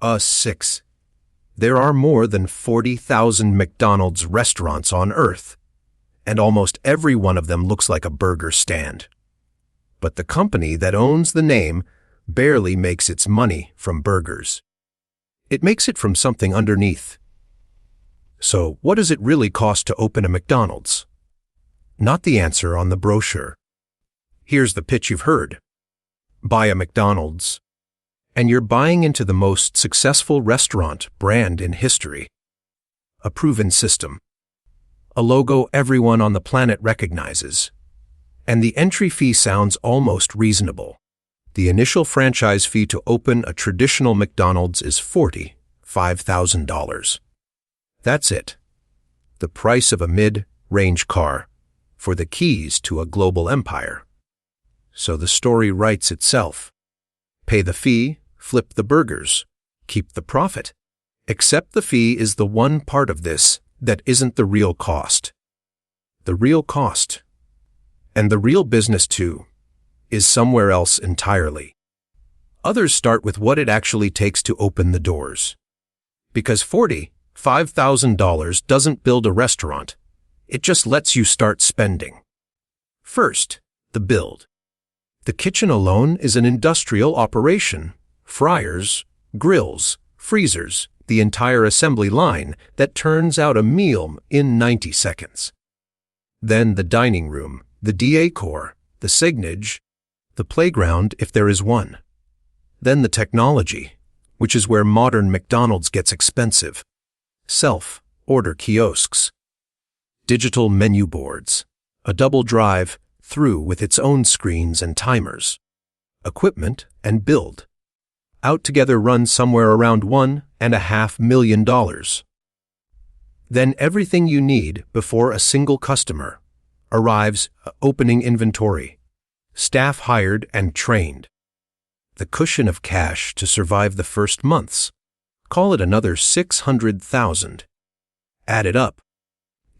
6. There are more than 40,000 McDonald's restaurants on Earth, and almost every one of them looks like a burger stand. But the company that owns the name barely makes its money from burgers. It makes it from something underneath. So, what does it really cost to open a McDonald's? Not the answer on the brochure. Here's the pitch you've heard. Buy a McDonald's, and you're buying into the most successful restaurant brand in history. A proven system. A logo everyone on the planet recognizes. And the entry fee sounds almost reasonable. The initial franchise fee to open a traditional McDonald's is $45,000. That's it. The price of a mid-range car for the keys to a global empire. So the story writes itself. Pay the fee, flip the burgers, keep the profit. Except the fee is the one part of this that isn't the real cost. The real cost, and the real business too, is somewhere else entirely. Others start with what it actually takes to open the doors. Because $45,000 doesn't build a restaurant, it just lets you start spending. First, the build. The kitchen alone is an industrial operation. Fryers, grills, freezers, the entire assembly line that turns out a meal in 90 seconds. Then the dining room, the decor, the signage, the playground if there is one. Then the technology, which is where modern McDonald's gets expensive. Self-order kiosks, digital menu boards, a double drive-through with its own screens and timers, equipment and build. Out together run somewhere around $1.5 million. Then everything you need before a single customer arrives: opening inventory, staff hired and trained, the cushion of cash to survive the first months. Call it another $600,000. Add it up.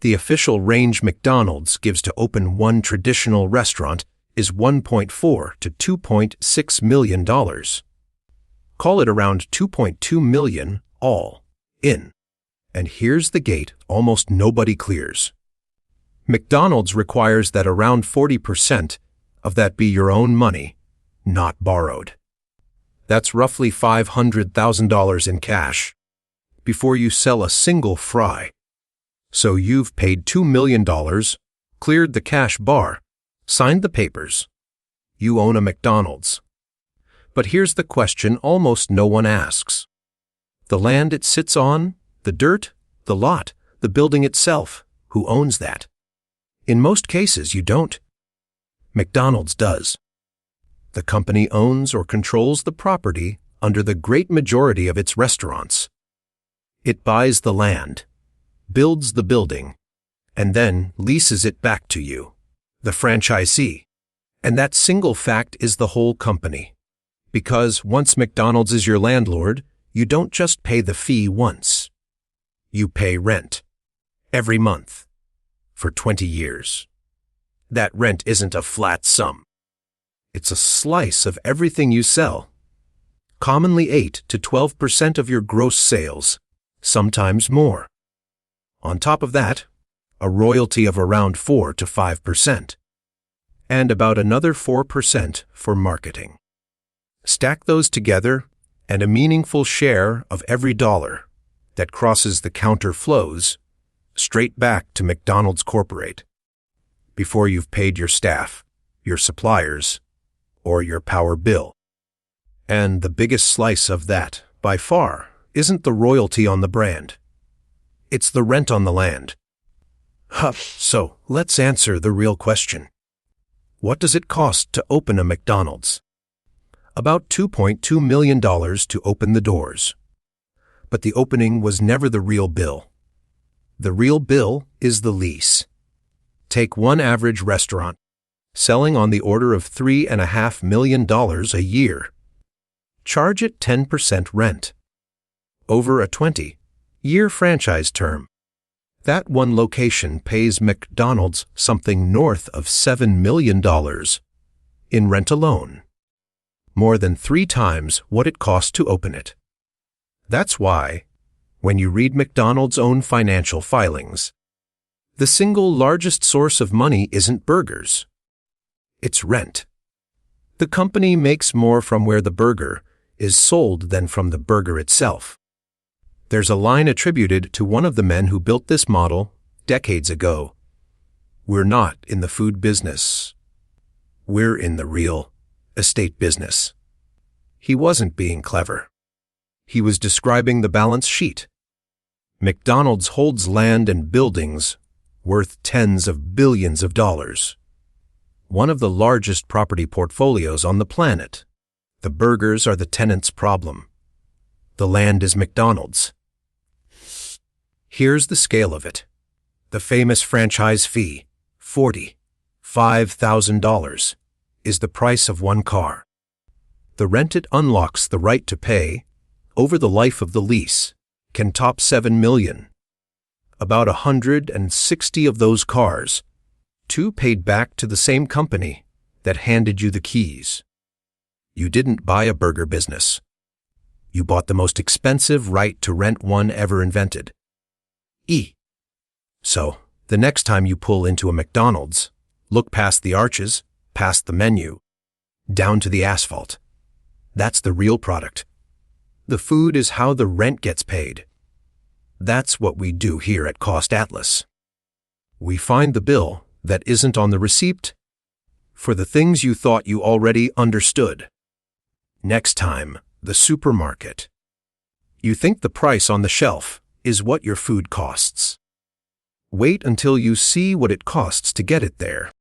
The official range McDonald's gives to open one traditional restaurant is $1.4 to $2.6 million. Call it around $2.2 million all in. And here's the gate almost nobody clears. McDonald's requires that around 40% of that be your own money, not borrowed. That's roughly $500,000 in cash before you sell a single fry. So you've paid $2 million, cleared the cash bar, signed the papers. You own a McDonald's. But here's the question almost no one asks. The land it sits on, the dirt, the lot, the building itself, who owns that? In most cases, you don't. McDonald's does. The company owns or controls the property under the great majority of its restaurants. It buys the land, builds the building, and then leases it back to you, the franchisee. And that single fact is the whole company. Because once McDonald's is your landlord, you don't just pay the fee once. You pay rent every month for 20 years. That rent isn't a flat sum. It's a slice of everything you sell. Commonly 8 to 12% of your gross sales, sometimes more. On top of that, a royalty of around 4 to 5%. And about another 4% for marketing. Stack those together, and a meaningful share of every dollar that crosses the counter flows straight back to McDonald's Corporate before you've paid your staff, your suppliers, or your power bill. And the biggest slice of that, by far, isn't the royalty on the brand. It's the rent on the land. So, let's answer the real question. What does it cost to open a McDonald's? About $2.2 million to open the doors. But the opening was never the real bill. The real bill is the lease. Take one average restaurant, selling on the order of $3.5 million a year. Charge it 10% rent. Over a 20-year franchise term. That one location pays McDonald's something north of $7 million in rent alone. More than 3 times what it cost to open it. That's why, when you read McDonald's own financial filings, the single largest source of money isn't burgers. It's rent. The company makes more from where the burger is sold than from the burger itself. There's a line attributed to one of the men who built this model decades ago. "We're not in the food business. We're in the real estate business." He wasn't being clever. He was describing the balance sheet. McDonald's holds land and buildings worth tens of billions of dollars. One of the largest property portfolios on the planet. The burgers are the tenant's problem. The land is McDonald's. Here's the scale of it. The famous franchise fee, $45,000, is the price of one car. The rent it unlocks the right to pay, over the life of the lease, can top $7 million. About 160 of those cars, 2 paid back to the same company that handed you the keys. You didn't buy a burger business. You bought the most expensive right to rent one ever invented. So, the next time you pull into a McDonald's, look past the arches, past the menu, down to the asphalt. That's the real product. The food is how the rent gets paid. That's what we do here at Cost Atlas. We find the bill that isn't on the receipt for the things you thought you already understood. Next time, the supermarket. You think the price on the shelf is what your food costs. Wait until you see what it costs to get it there.